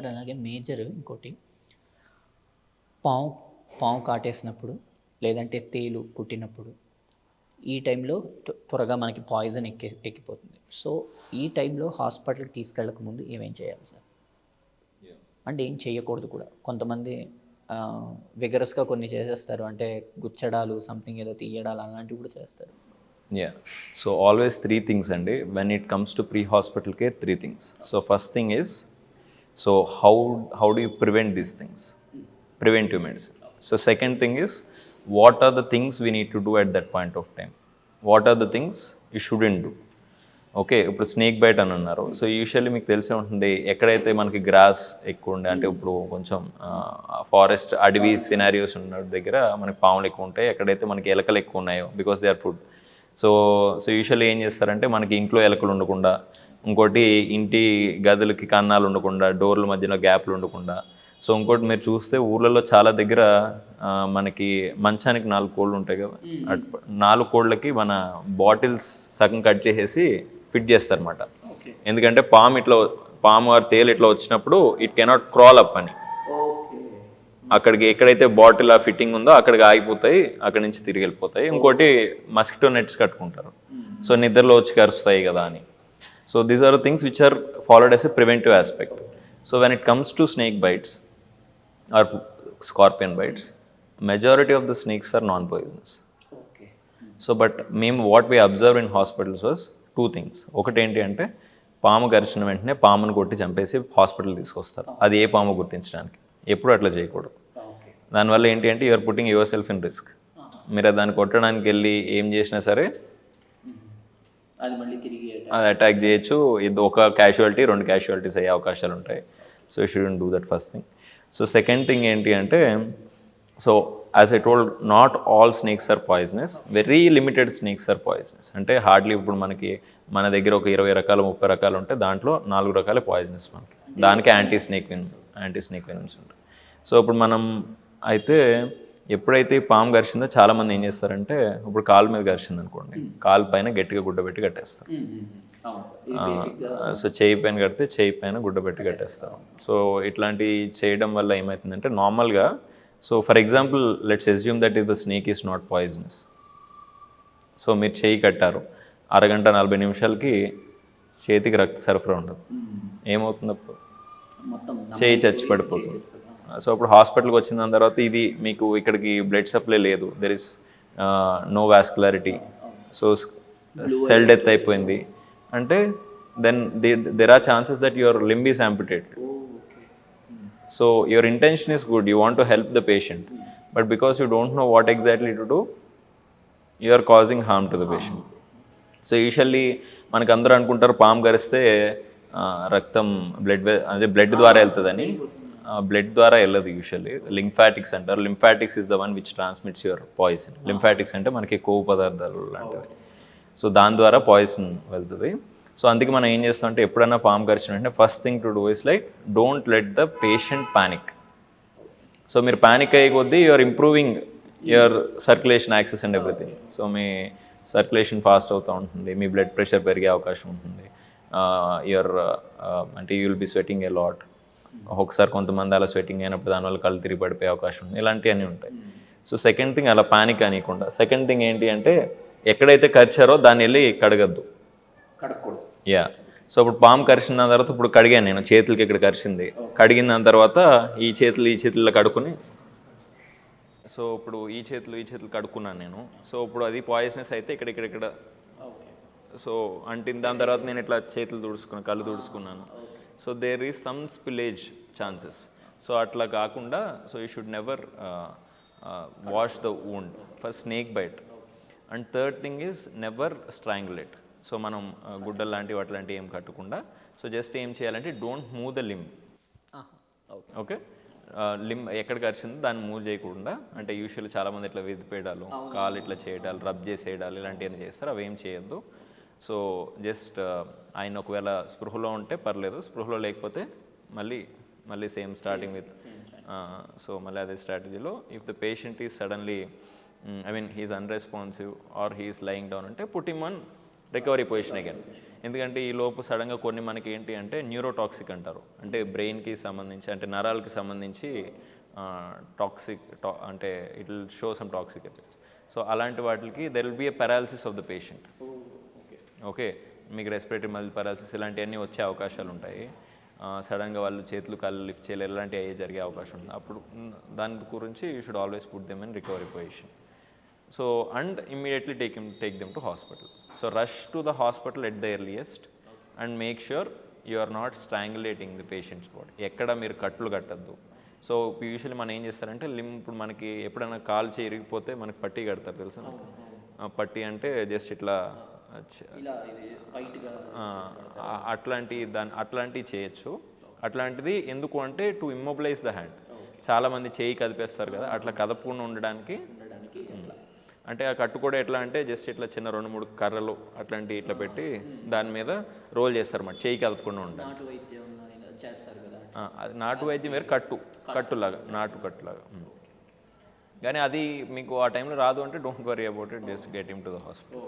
అలాగే మేజర్ ఇంకోటి పాము పాము కాటేసినప్పుడు లేదంటే తేలు కుట్టినప్పుడు ఈ టైంలో త్వరగా మనకి పాయిజన్ ఎక్కిపోతుంది. సో ఈ టైంలో హాస్పిటల్కి తీసుకెళ్ళక ముందు ఏమేం చేయాలి సార్? అంటే ఏం చేయకూడదు కూడా. కొంతమంది విగరస్గా కొన్ని చేసేస్తారు, అంటే గుచ్చడాలు సంథింగ్ ఏదో తీయడాలు అలాంటివి కూడా చేస్తారు. Yeah. So always three things, and when it comes to pre-hospital care, three things. So first thing is, so how do you prevent these things? Preventive medicine. So second thing is, what are the things we need to do at that point of time? What are the things you shouldn't do? Okay, ఇప్పుడు snake bite అని అన్నారు. So usually మీకు తెలిసే ఉంటుంది, ఎక్కడైతే మనకి gross ఎక్కువ ఉండే, అంటే ఇప్పుడు కొంచెం ఫారెస్ట్ అడవి సినారియోస్ ఉన్న దగ్గర మనకి పాములు ఎక్కువ ఉంటాయి. ఎక్కడైతే మనకి ఎలకలు ఎక్కువ ఉన్నాయో, because they are food. So usually ఏం చేస్తారంటే, మనకి ఇంట్లో ఎలకలు ఉండకుండా, ఇంకోటి ఇంటి గదులకి కన్నాలు ఉండకుండా, డోర్ల మధ్యలో గ్యాప్లు ఉండకుండా. సో ఇంకోటి మీరు చూస్తే ఊర్లలో చాలా దగ్గర మనకి మంచానికి 4 కోళ్ళు ఉంటాయి కదా, 4 కోళ్ళకి మన బాటిల్స్ సగం కట్ చేసేసి ఫిట్ చేస్తారన్నమాట. ఎందుకంటే పాము ఆర్ తేలు ఇట్లా వచ్చినప్పుడు ఇట్ కెనాట్ క్రాల్ అప్ అని, అక్కడికి ఎక్కడైతే బాటిల్ ఆ ఫిట్టింగ్ ఉందో అక్కడికి ఆగిపోతాయి, అక్కడి నుంచి తిరిగి వెళ్ళిపోతాయి. ఇంకోటి మస్కిటో నెట్స్ కట్టుకుంటారు, సో నిద్రలో వచ్చి కరుస్తాయి కదా అని. So these are things which are followed as a preventive aspect. So when it comes to snake bites or scorpion bites, majority of the snakes are non poisonous. So but మేము what we observe in hospitals was 2 things. ఒకటి ఏంటి అంటే, పాము గరిచిన వెంటనే పామును కొట్టి చంపేసి హాస్పిటల్ తీసుకొస్తారు. అది ఏ పాము గుర్తించడానికి. ఎప్పుడు అట్లా చేయకూడదు. దానివల్ల ఏంటి అంటే, you're putting yourself in risk. మీరు దాన్ని కొట్టడానికి వెళ్ళి ఏం చేసినా సరే అది అటాక్ చేయొచ్చు. ఇది ఒక క్యాజువాలిటీ 2 క్యాజువాలిటీస్ అయ్యే అవకాశాలు ఉంటాయి. So you shouldn't do that first thing. So second thing ఏంటి అంటే, so as I told, not all snakes are poisonous, very limited snakes are poisonous. అంటే హార్డ్లీ ఇప్పుడు మన దగ్గర ఒక 20 రకాలు 30 రకాలు ఉంటే దాంట్లో 4 రకాలే పాయిజనస్ మనకి. దానికి యాంటీ స్నేక్ వెనమ్స్ ఉంటాయి. సో ఇప్పుడు మనం అయితే ఎప్పుడైతే పాము గరిచిందో చాలామంది ఏం చేస్తారంటే, ఇప్పుడు కాలు మీద గరిచింది అనుకోండి, కాలు పైన గట్టిగా గుడ్డ పెట్టి కట్టేస్తారు. సో చేయి పైన కడితే చేయి పైన గుడ్డ పెట్టి కట్టేస్తారు. సో ఇట్లాంటివి చేయడం వల్ల ఏమవుతుందంటే, నార్మల్గా, so for example let's assume that if the snake is not poisonous. So మీరు చేయి కట్టారు, అరగంట 40 నిమిషాలకి చేతికి రక్త సరఫరా ఉండదు. ఏమవుతుంది అప్పుడు? చేయి చచ్చి పడిపోతుంది. సో అప్పుడు హాస్పిటల్కి వచ్చిన దాని తర్వాత ఇది మీకు ఇక్కడికి బ్లడ్ సప్లై లేదు, there is no vascularity, so cell death అయిపోయింది అంటే, then there are chances that your limb is amputated. So your intention is good, you want to help the patient, but because you don't know what exactly to do, you are causing harm to the patient. So usually మనకు అందరూ అనుకుంటారు పాము గరిస్తే రక్తం blood ద్వారా వెళ్తుందని. Blood ద్వారా వెళ్ళదు usually. Lymphatics అంటారు. Lymphatics is the one which transmits your poison. Lymphatics అంటే మనకి కొవ్వు పదార్థాలు లాంటివి. సో దాని ద్వారా పాయిజన్ వెళ్తుంది. సో అందుకే మనం ఏం చేస్తామంటే, ఎప్పుడైనా పాము గరిచిన వెంటనే first thing to do is like, don't let the patient panic. So మీరు ప్యానిక్ అయ్యే కొద్దీ you're improving your circulation access and everything. So మీ సర్క్యులేషన్ ఫాస్ట్ అవుతూ ఉంటుంది, మీ బ్లడ్ ప్రెషర్ పెరిగే అవకాశం ఉంటుంది, అంటే you will be sweating a lot. ఒకసారి కొంతమంది అలా స్వెటింగ్ అయినప్పుడు దానివల్ల కళ్ళు తిరిగి పడిపోయే అవకాశం ఉంది. ఇలాంటివన్నీ ఉంటాయి. సో సెకండ్ థింగ్, అలా ప్యానిక్ అనియకుండా. సెకండ్ థింగ్ ఏంటి అంటే, ఎక్కడైతే కరిచారో దాన్ని వెళ్ళి కడగద్దు. యా. సో ఇప్పుడు పాము కరిచిన తర్వాత, ఇప్పుడు కడిగాను నేను, చేతులకి ఇక్కడ కరిచింది, కడిగిన దాని తర్వాత ఈ చేతుల్లో కడుక్కుని, సో ఇప్పుడు ఈ చేతులు కడుక్కున్నాను నేను. సో ఇప్పుడు అది పాయిజనస్ అయితే ఇక్కడ సో అంటిన దాని తర్వాత నేను ఇట్లా చేతులు తుడుచుకున్నాను, కళ్ళు తుడుచుకున్నాను. So there is some spillage chances. So అట్లా కాకుండా, so you should never wash the wound for snake bite. And third thing is never strangulate. So మనం గుడ్డలు లాంటివి అట్లాంటివి ఏం కట్టకుండా, సో జస్ట్ ఏం చేయాలంటే, don't move the limb. Okay, limb ఎక్కడ కరిచిందో దాన్ని మూవ్ చేయకుండా. అంటే యూజువల్లీ చాలామంది ఇట్లా విదిపేయడాలు, కాలు ఇట్లా చేయడాలు, రబ్ చేసేయడాలు, ఇలాంటివన్నీ చేస్తారు. అవి ఏం చేయొద్దు. సో జస్ట్ ఆయన ఒకవేళ స్పృహలో ఉంటే పర్లేదు, స్పృహలో లేకపోతే మళ్ళీ సేమ్ స్టార్టింగ్ విత్, సో మళ్ళీ అదే స్ట్రాటజీలో, if the patient is suddenly, he's unresponsive or he's lying down అంటే, put him on recovery position again. ఎందుకంటే ఈ లోపు సడన్గా కొన్ని మనకి ఏంటి అంటే న్యూరోటాక్సిక్ అంటారు, అంటే బ్రెయిన్కి సంబంధించి అంటే నరాలకి సంబంధించి అంటే it will show some toxic effects. So అలాంటి వాటికి there will be a paralysis of the patient. Okay, మీకు రెస్పిరేటరీ మజిల్ పారాలిసిస్ ఇలాంటివన్నీ వచ్చే అవకాశాలు ఉంటాయి. సడన్గా వాళ్ళు చేతులు కాళ్ళు లిఫ్ట్ చేయలేరు, ఇలాంటివి అయ్యే జరిగే అవకాశం ఉంది. అప్పుడు దాని గురించి you should always put them in recovery position. So and immediately take them to hospital. So rush to the hospital at the earliest and make sure you are not strangulating the patient's body. ఎక్కడ మీరు కట్లు కట్టద్దు. So usually మనం ఏం చేస్తారంటే ఇప్పుడు మనకి ఎప్పుడైనా కాలు ఇరిగిపోతే మనకి పట్టీ కడతారు తెలుసా? పట్టీ అంటే జస్ట్ ఇట్లా అట్లాంటివి చేయొచ్చు. అట్లాంటిది ఎందుకు అంటే టు ఇమ్మొబిలైజ్ ద హ్యాండ్. చాలామంది చేయి కదిపేస్తారు కదా, అట్లా కదపకుండా ఉండడానికి. అంటే ఆ కట్టు కూడా ఎట్లా అంటే జస్ట్ ఇట్లా చిన్న 2-3 కర్రలు అట్లాంటివి ఇట్లా పెట్టి దాని మీద రోల్ చేస్తారు అన్నమాట, చేయి కదపకుండా ఉండడానికి. అది నాటు వైద్యం వేరు, కట్టులాగా కట్టులాగా. కానీ అది మీకు ఆ టైంలో రాదు అంటే don't worry about it, just get him to the hospital.